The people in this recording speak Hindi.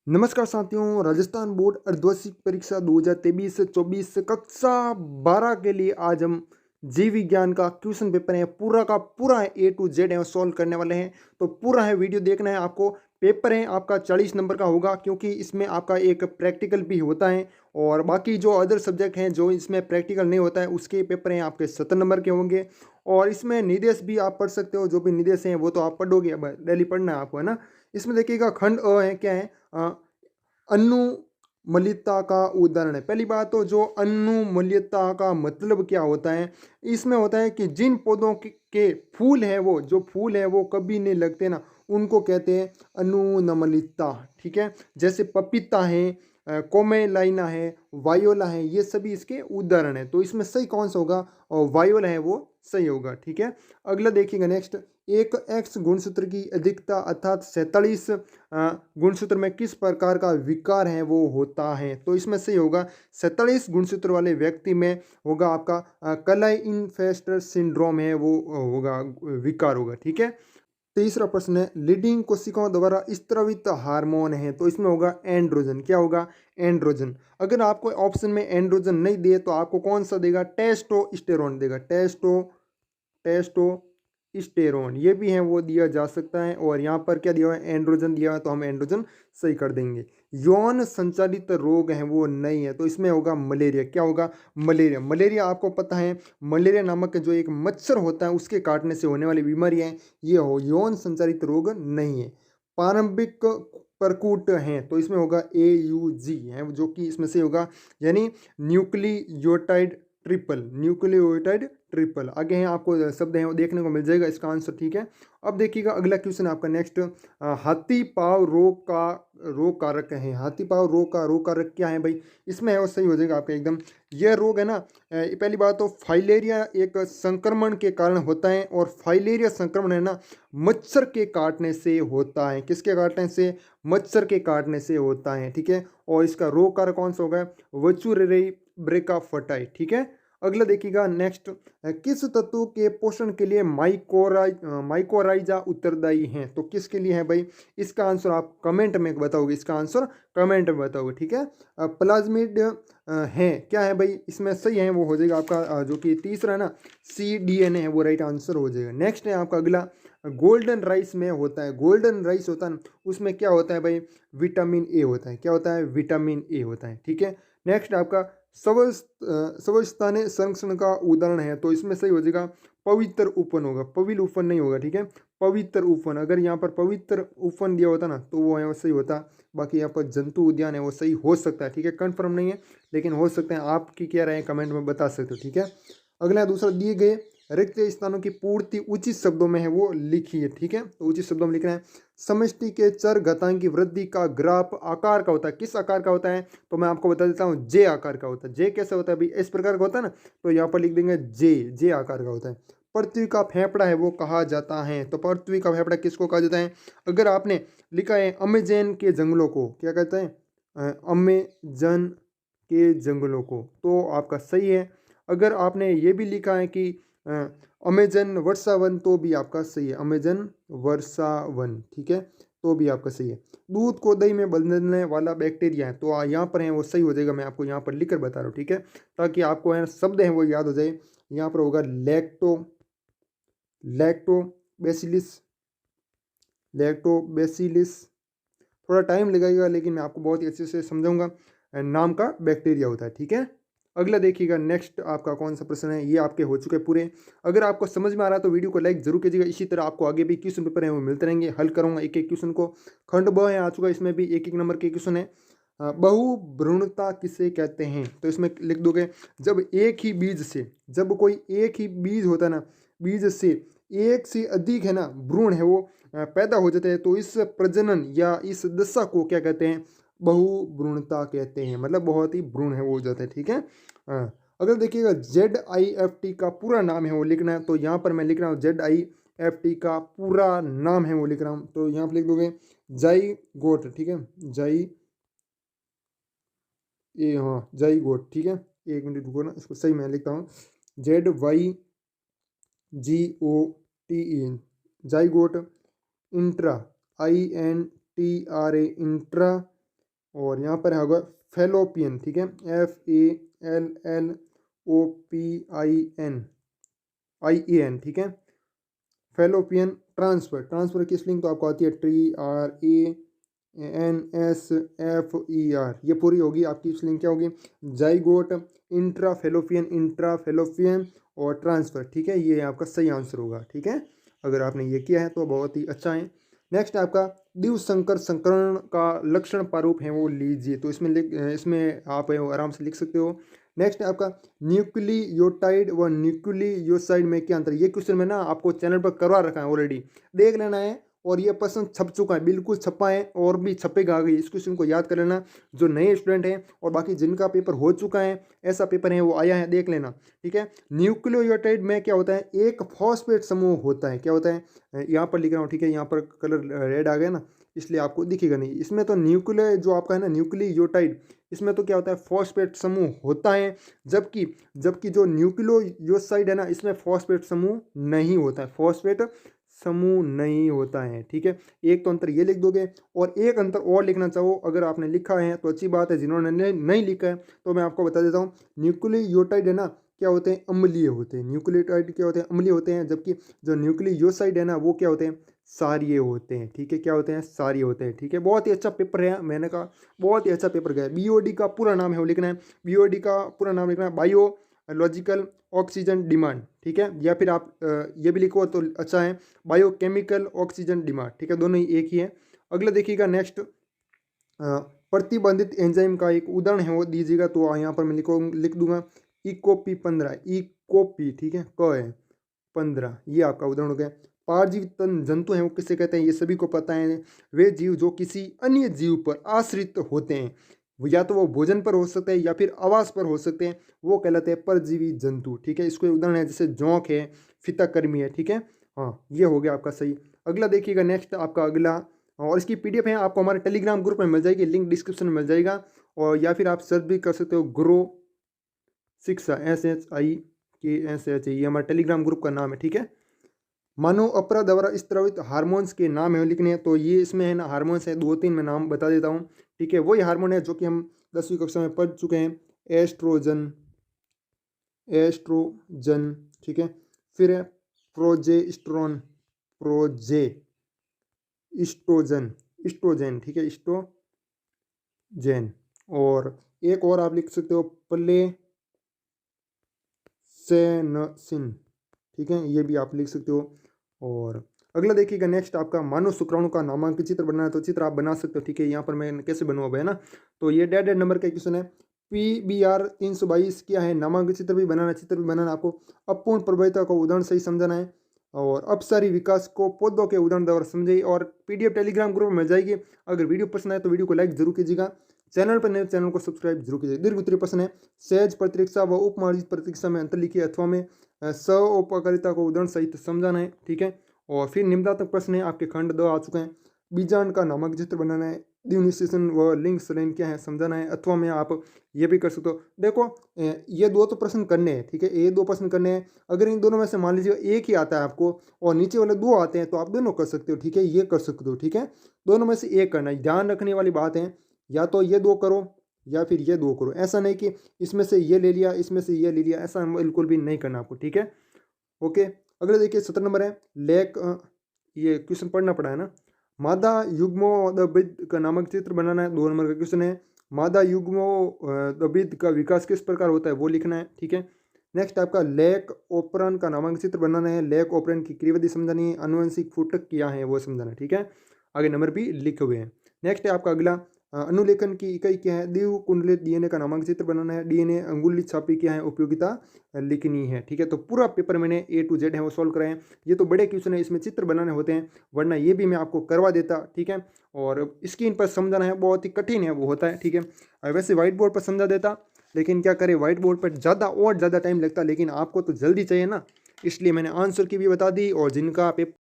नमस्कार साथियों, राजस्थान बोर्ड अर्धवार्षिक परीक्षा 2023-24 कक्षा 12 के लिए आज हम जीव विज्ञान का क्वेश्चन पेपर है पूरा का पूरा है A to Z है सॉल्व करने वाले हैं। तो पूरा है वीडियो देखना है आपको। पेपर है आपका 40 नंबर का होगा क्योंकि इसमें आपका एक प्रैक्टिकल भी होता है और बाकी जो अदर सब्जेक्ट हैं जो इसमें प्रैक्टिकल नहीं होता है उसके पेपर हैं आपके 70 नंबर के होंगे। और इसमें निर्देश भी आप पढ़ सकते हो, जो भी निर्देश हैं वो तो आप पढ़ोगे, अब डेली पढ़ना है आपको, है ना। इसमें देखिएगा खंड अ है, क्या है, अनुमलिता का उदाहरण है। पहली बात तो जो अनुमलिता का मतलब क्या होता है, इसमें होता है कि जिन पौधों के फूल हैं, वो जो फूल हैं वो कभी नहीं लगते ना, उनको कहते हैं अनुनमलिता। ठीक है, जैसे पपीता है, कोमेलाइना है, वायोला है, ये सभी इसके उदाहरण है। तो इसमें सही कौन सा होगा, और वायोला है वो सही होगा। ठीक है, अगला देखिएगा नेक्स्ट। एक एक्स गुणसूत्र की अधिकता अर्थात 47 गुणसूत्र में किस प्रकार का विकार है वो होता है। तो इसमें सही होगा 47 गुणसूत्र वाले व्यक्ति में होगा आपका कलाई इन्फेस्टर सिंड्रोम है वो होगा, विकार होगा। ठीक है, तीसरा प्रश्न है लीडिंग कोशिकाओं द्वारा स्त्रवित हार्मोन है। तो इसमें होगा एंड्रोजन। क्या होगा, एंड्रोजन। अगर आपको ऑप्शन में एंड्रोजन नहीं दिए तो आपको कौन सा देगा, टेस्टोस्टेरोन देगा। टेस्टोस्टेरोन ये भी है वो दिया जा सकता है। और यहाँ पर क्या दिया हुआ है, एंड्रोजन दिया हुआ है, तो हम एंड्रोजन सही कर देंगे। यौन संचालित रोग है वो नहीं है, तो इसमें होगा मलेरिया। क्या होगा, मलेरिया। मलेरिया आपको पता है, मलेरिया नामक जो एक मच्छर होता है उसके काटने से होने वाली बीमारी है, ये हो यौन संचालित रोग नहीं है। प्रारंभिक प्रकूट हैं, तो इसमें होगा AUG है जो कि इसमें से होगा, यानी न्यूक्लियोटाइड ट्रिपल। आगे हैं आपको शब्द हैं वो देखने को मिल जाएगा इसका आंसर। ठीक है, अब देखिएगा अगला क्वेश्चन आपका नेक्स्ट। हाथी पाँव रोग कारक है। हाथी पाँव रोग कारक क्या है भाई, इसमें है वो सही हो जाएगा आपका एकदम। यह रोग है ना, पहली बात तो फाइलेरिया एक संक्रमण के कारण होता है, और फाइलेरिया संक्रमण है ना मच्छर के काटने से होता है। किसके काटने से, मच्छर के काटने से होता है। ठीक है, और इसका रोग कारक कौन सा होगा, वचुरेरी ब्रेका फटाई। ठीक है, अगला देखिएगा नेक्स्ट। किस तत्व के पोषण के लिए माइकोराइजा उत्तरदायी हैं। तो किसके लिए है भाई, इसका आंसर आप कमेंट में बताओगे, इसका आंसर कमेंट में बताओगे। ठीक है, प्लाज्मिड है, क्या है भाई, इसमें सही है वो हो जाएगा आपका जो कि तीसरा है ना, CDNA है वो राइट आंसर हो जाएगा। नेक्स्ट है आपका अगला, गोल्डन राइस में होता है, गोल्डन राइस होता है ना, उसमें क्या होता है भाई, विटामिन ए होता है। क्या होता है, विटामिन ए होता है। ठीक है, नेक्स्ट आपका स्वस्थाने संरक्षण का उदाहरण है। तो इसमें सही हो जाएगा पवित्र उपवन होगा, पविल उपवन नहीं होगा। ठीक है, पवित्र उपवन। अगर यहाँ पर पवित्र उपवन दिया होता ना तो वो है वो सही होता। बाकी यहाँ पर जंतु उद्यान है वो सही हो सकता है। ठीक है, कंफर्म नहीं है लेकिन हो सकते हैं। आपकी क्या राय है कमेंट में बता सकते हो। ठीक है, अगला दूसरा, दिए गए रिक्त स्थानों की पूर्ति उचित शब्दों में है वो लिखिए। ठीक है, तो उचित शब्दों में लिखना है। समष्टि के चर घातांक की वृद्धि का ग्राफ आकार का होता है, किस आकार का होता है, तो मैं आपको बता देता हूँ जे आकार का होता है। जे कैसे होता है भाई, इस प्रकार का होता है ना, तो यहाँ पर लिख देंगे जे आकार का होता है। पृथ्वी का फेफड़ा है वो कहा जाता है। तो पृथ्वी का फेफड़ा किसको कहा जाता है, अगर आपने लिखा है अमेजन के जंगलों को क्या कहते हैं, अमेजन के जंगलों को, तो आपका सही है। अगर आपने ये भी लिखा है कि अमेजन वर्षावन, तो भी आपका सही है, अमेजन वर्षावन। ठीक है, तो भी आपका सही है। दूध को दही में बदलने वाला बैक्टीरिया है, तो यहाँ पर है वो सही हो जाएगा। मैं आपको यहाँ पर लिखकर बता रहा हूँ। ठीक है, ताकि आपको है शब्द है वो याद हो जाए। यहाँ पर होगा लैक्टोबैसिलिस। लैक्टोबैसिलिस थोड़ा टाइम लगेगा लेकिन मैं आपको बहुत ही अच्छे से समझाऊंगा, नाम का बैक्टीरिया होता है। ठीक है, अगला देखिएगा नेक्स्ट आपका कौन सा प्रश्न है, ये आपके हो चुके पूरे। अगर आपको समझ में आ रहा है तो वीडियो को लाइक जरूर कीजिएगा। इसी तरह आपको आगे भी क्वेश्चन पेपर है वो मिलते रहेंगे, हल करूंगा एक एक क्वेश्चन को। खंड ब है आ चुका, इसमें भी एक एक नंबर के क्वेश्चन है। बहुभ्रूणता किसे कहते हैं, तो इसमें लिख दोगे जब एक ही बीज से, जब कोई एक ही बीज होता है ना, बीज से एक से अधिक है ना भ्रूण है वो पैदा हो जाते हैं, तो इस प्रजनन या इस दशा को क्या कहते हैं, बहुभ्रूणता कहते हैं। मतलब बहुत ही भ्रूण है वो हो जाते हैं। ठीक है, अगर देखिएगा ZIFT का पूरा नाम है वो लिखना है, तो यहाँ पर मैं लिख रहा हूँ ZIFT का पूरा नाम है वो लिख रहा हूँ। तो यहाँ पर लिख दोगे जाइगोट। ठीक है, जाइगोट। ठीक है, एक मिनट रुको ना, इसको सही मैं लिखता हूँ, ZYGOTE, zygote. Intra, INTRA, intra और यहाँ पर होगा फैलोपियन, ठीक है, FALLOPIN, ठीक है। फैलोपियन ट्रांसफर, ट्रांसफर की स्पेलिंग तो आपको आती है TRANSFER, ये पूरी होगी आपकी स्पेलिंग क्या होगी, जाइगोट, इंट्राफेलोपियन, इंट्राफेलोपियन और ट्रांसफर, ठीक है, ये आपका सही आंसर होगा, ठीक है। अगर आपने ये किया है तो बहुत ही अच्छा है। नेक्स्ट आपका द्विसंकर संकरण का लक्षण प्रारूप है वो लीजिए, तो इसमें आप है वो आराम से लिख सकते हो। नेक्स्ट है आपका न्यूक्लियोटाइड व न्यूक्लियोसाइड में क्या अंतर, ये क्वेश्चन मैं ना आपको चैनल पर करवा रखा है ऑलरेडी, देख लेना है। और ये प्रश्न छप चुका है, बिल्कुल छपा है और भी छपेगा आगे, इस क्वेश्चन को याद कर लेना जो नए स्टूडेंट हैं, और बाकी जिनका पेपर हो चुका है, ऐसा पेपर है वो आया है, देख लेना, ठीक है। न्यूक्लियोटाइड में क्या होता है, एक फॉस्फेट समूह होता है, क्या होता है, यहाँ पर लिख रहा हूँ, ठीक है, यहाँ पर कलर रेड आ गया ना, इसलिए आपको दिखेगा नहीं। इसमें तो न्यूक्लियो जो आपका है ना न्यूक्लियोटाइड, इसमें तो क्या होता है, फॉस्फेट समूह होता है, जबकि जबकि जो न्यूक्लियोसाइड है ना, इसमें फॉस्फेट समूह नहीं होता है, फॉस्फेट समूह नहीं होता है, ठीक है। एक तो अंतर ये लिख दोगे, और एक अंतर और लिखना चाहो अगर आपने लिखा है तो अच्छी बात है, जिन्होंने नहीं लिखा है तो मैं आपको बता देता हूँ। न्यूक्लियोटाइड है ना, क्या होते हैं, अम्लीय होते हैं, न्यूक्लियोटाइड क्या होते हैं, अम्लीय होते हैं, जबकि जो न्यूक्लियोसाइड है ना वो क्या होते हैं, सारिये होते हैं, ठीक है, क्या होते हैं, सारिये होते हैं, ठीक है। बहुत ही अच्छा पेपर है, मैंने कहा बहुत ही अच्छा पेपर गया। BOD का पूरा नाम है वो लिखना है, BOD का पूरा नाम लिखना है, बायोलॉजिकल ऑक्सीजन डिमांड, ठीक है, या फिर आप ये भी लिखो तो अच्छा है, बायोकेमिकल ऑक्सीजन डिमांड, ठीक है, दोनों ही एक ही है। अगला देखिएगा नेक्स्ट, प्रतिबंधित एंजाइम का एक उदाहरण है वो दीजिएगा, तो यहाँ पर मैं लिख दूंगा इकोपी 15, इकोपी, ठीक है, क है 15, ये आपका उदाहरण हो गया। पारजीवित जंतु हैं वो किसे कहते हैं, ये सभी को पता है, वे जीव जो किसी अन्य जीव पर आश्रित होते हैं, या तो वो भोजन पर हो सकते हैं या फिर आवास पर हो सकते हैं, वो कहलाते हैं परजीवी जंतु, ठीक है। इसको उदाहरण है जैसे जोंक है, फीताकृमि है, ठीक है, हाँ, ये हो गया आपका सही। अगला देखिएगा नेक्स्ट आपका अगला, और इसकी PDF है आपको हमारे टेलीग्राम ग्रुप में मिल जाएगी, लिंक डिस्क्रिप्शन में मिल जाएगा, और या फिर आप सर्च भी कर सकते हो, ग्रो शिक्षा, SHIKSH, ये हमारे टेलीग्राम ग्रुप का नाम है, ठीक है। मानव अपरा द्वारा स्त्रावित हार्मोन्स के नाम है लिखने हैं, तो ये इसमें है ना हार्मोन्स है, 2-3 मैं नाम बता देता हूँ, ठीक है। वही हार्मोन है जो कि हम 10वीं कक्षा में पढ़ चुके हैं, एस्ट्रोजन, एस्ट्रोजन, ठीक है, फिर है प्रोजेस्टेरोन, इस्ट्रोजन, इस्ट्रोजन, ठीक है, इस्ट्रोजन, और एक और आप लिख सकते हो प्लेसेनसिन, ठीक है, ये भी आप लिख सकते हो। और अगला देखिएगा नेक्स्ट आपका मानव शुक्राणु का नामांकित चित्र बनाना है, तो चित्र आप बना सकते हो, ठीक है। यहाँ पर मैं कैसे बनवाऊँ है ना, तो ये डेड नंबर का क्वेश्चन है। PBR 322 क्या है, नामांकित चित्र भी बनाना आपको, अपूर्ण प्रभाविता को उदाहरण सही समझाना है, और अपसारी विकास को पौधों के उदाहरण द्वारा समझाइए, और PDF टेलीग्राम ग्रुप में मिल जाएगी। अगर वीडियो पसंद आए तो वीडियो को लाइक जरूर कीजिएगा, चैनल पर नए चैनल को सब्सक्राइब जरूर कीजिए। दीर्घ उत्तरीय प्रश्न है, सहज प्रतिरक्षा व उपमार्जित प्रतिरक्षा में अंतर लिखिए, अथवा में सौपकारिता को उदाहरण सहित समझाना है, ठीक है। और फिर निम्नात्मक प्रश्न है आपके खंड 2 आ चुके हैं, बीजांड का नामक चित्र बनाना है, द्विनिश्लेषण व लिंग सलेन क्या है समझाना है, अथवा में आप ये भी कर सकते हो। देखो ये 2 तो प्रश्न करने हैं, ठीक है, ये 2 प्रश्न करने हैं। अगर इन दोनों में से मान लीजिए एक ही आता है आपको और नीचे वाले 2 आते हैं, तो आप दोनों कर सकते हो, ठीक है, ये कर सकते हो, ठीक है, दोनों में से एक करना है। ध्यान रखने वाली बात है, या तो ये 2 करो या फिर ये 2 करो, ऐसा नहीं कि इसमें से ये ले लिया इसमें से ये ले लिया, ऐसा बिल्कुल भी नहीं करना आपको, ठीक है। ओके, अगले देखिए 17 नंबर है, ये क्वेश्चन पढ़ना पड़ा है ना, मादा युग्मोद्भिद का नामक चित्र बनाना है, 2 नंबर का क्वेश्चन है। मादा युग्मोद्भिद का विकास किस प्रकार होता है वो लिखना है, ठीक है। नेक्स्ट आपका लेक ओपरन का नामक चित्र बनाना है, लेक ओपरन की क्रियाविधि समझानी है, अनुवंशिक फूटक क्या है वो समझाना है, ठीक है। आगे नंबर भी लिखे हुए हैं। नेक्स्ट है आपका अगला, अनुलेखन की इकाई क्या है, द्विकुंडलित DNA का नामक चित्र बनाना है, DNA अंगुली छापी क्या है, उपयोगिता लिखनी है, ठीक है। तो पूरा पेपर मैंने A to Z है वो सॉल्व कराए हैं। ये तो बड़े क्वेश्चन है, इसमें चित्र बनाने होते हैं, वरना ये भी मैं आपको करवा देता, ठीक है। और स्क्रीन पर समझाना है बहुत ही कठिन है वो होता है, ठीक है। वैसे व्हाइट बोर्ड पर समझा देता, लेकिन क्या करें, व्हाइट बोर्ड पर ज़्यादा टाइम लगता, लेकिन आपको तो जल्दी चाहिए ना, इसलिए मैंने आंसर की भी बता दी, और जिनका पेपर